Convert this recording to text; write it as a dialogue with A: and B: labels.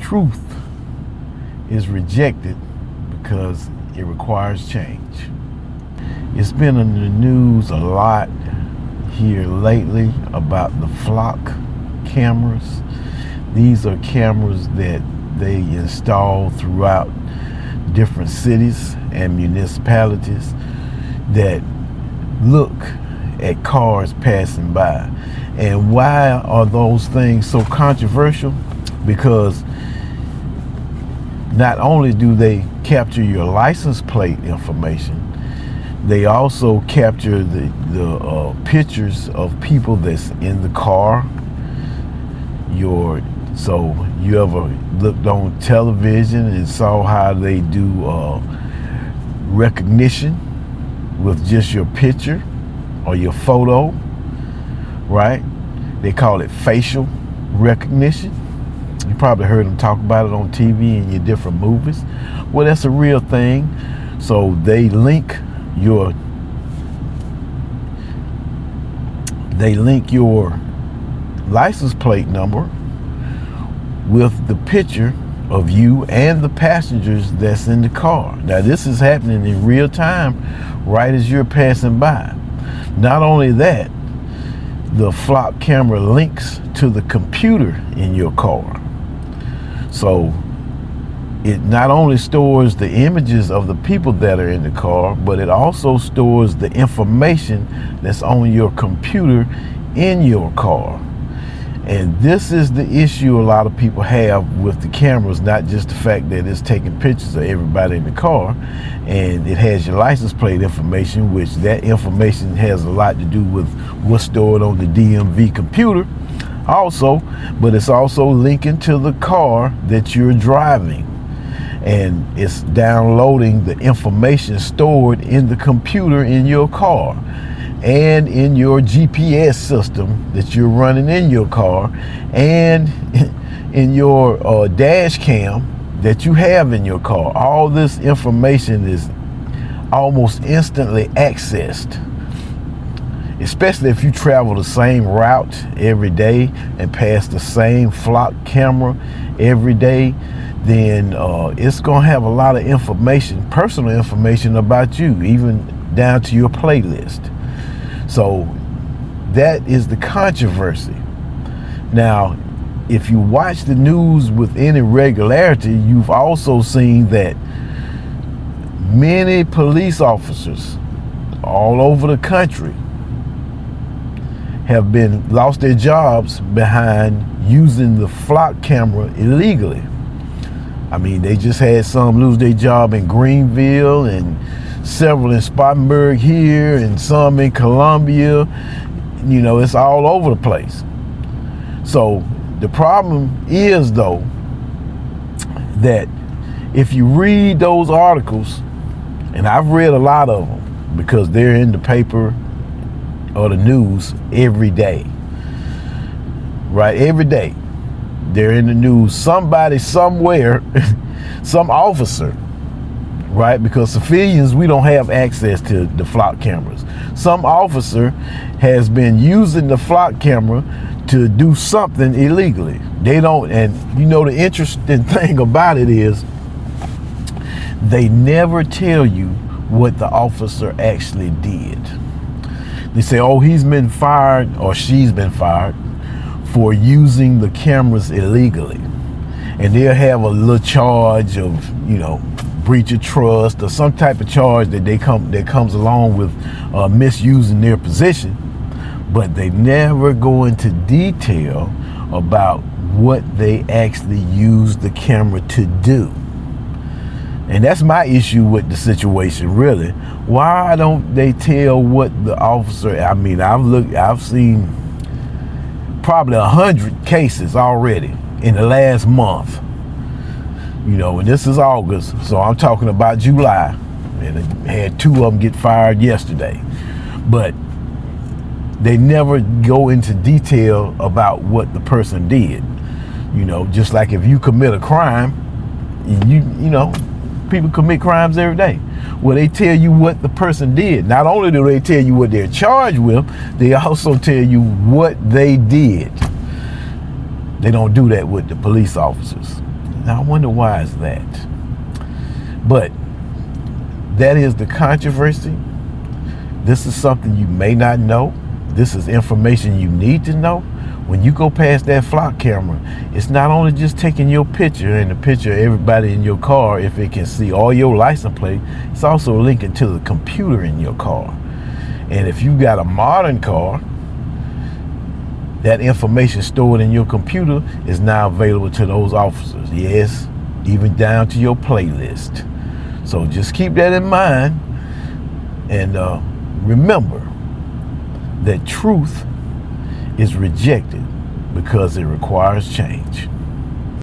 A: truth is rejected because it requires change. It's been in the news a lot here lately about the flock cameras. These are cameras that they install throughout different cities and municipalities that look at cars passing by. And why are those things so controversial? Because not only do they capture your license plate information, they also capture the pictures of people that's in the car. So you ever looked on television and saw how they do recognition with just your picture or your photo, right? They call it facial recognition. You probably heard them talk about it on TV in your different movies. Well, that's a real thing. So they link your license plate number with the picture of you and the passengers that's in the car. Now, this is happening in real time right as you're passing by. Not only that, the flock camera links to the computer in your car. So it not only stores the images of the people that are in the car, but it also stores the information that's on your computer in your car. And this is the issue a lot of people have with the cameras, not just the fact that it's taking pictures of everybody in the car, and it has your license plate information, which that information has a lot to do with what's stored on the DMV computer also, but it's also linking to the car that you're driving. And it's downloading the information stored in the computer in your car and in your GPS system that you're running in your car and in your dash cam that you have in your car. All this information is almost instantly accessed, especially if you travel the same route every day and pass the same flock camera every day. Then it's going to have a lot of information, personal information about you, even down to your playlist. So that is the controversy. Now, if you watch the news with any regularity, you've also seen that many police officers all over the country have lost their jobs behind using the flock camera illegally. I mean, they just had some lose their job in Greenville and several in Spartanburg here and some in Columbia. You know, it's all over the place. So the problem is, though, that if you read those articles, and I've read a lot of them because they're in the paper or the news every day, right? Every day they're in the news. Somebody somewhere, some officer, right? Because civilians, we don't have access to the flock cameras. Some officer has been using the flock camera to do something illegally. They don't, and you know, the interesting thing about it is they never tell you what the officer actually did. They say, oh, he's been fired or she's been fired for using the cameras illegally. And they'll have a little charge of, you know, breach of trust or some type of charge that comes along with misusing their position. But they never go into detail about what they actually use the camera to do. And that's my issue with the situation, really. Why don't they tell what the officer, I mean, I've seen probably 100 cases already in the last month. You know, and this is August, so I'm talking about July. And I had 2 of them get fired yesterday. But they never go into detail about what the person did. You know, just like if you commit a crime, you know, people commit crimes every day. Well, they tell you what the person did. Not only do they tell you what they're charged with, they also tell you what they did. They don't do that with the police officers. Now I wonder why is that. But that is the controversy. This is something you may not know. This is information you need to know. When you go past that flock camera, it's not only just taking your picture and the picture of everybody in your car if it can see all your license plate, it's also linking to the computer in your car. And if you got a modern car, that information stored in your computer is now available to those officers. Yes, even down to your playlist. So just keep that in mind, and remember that truth is rejected because it requires change.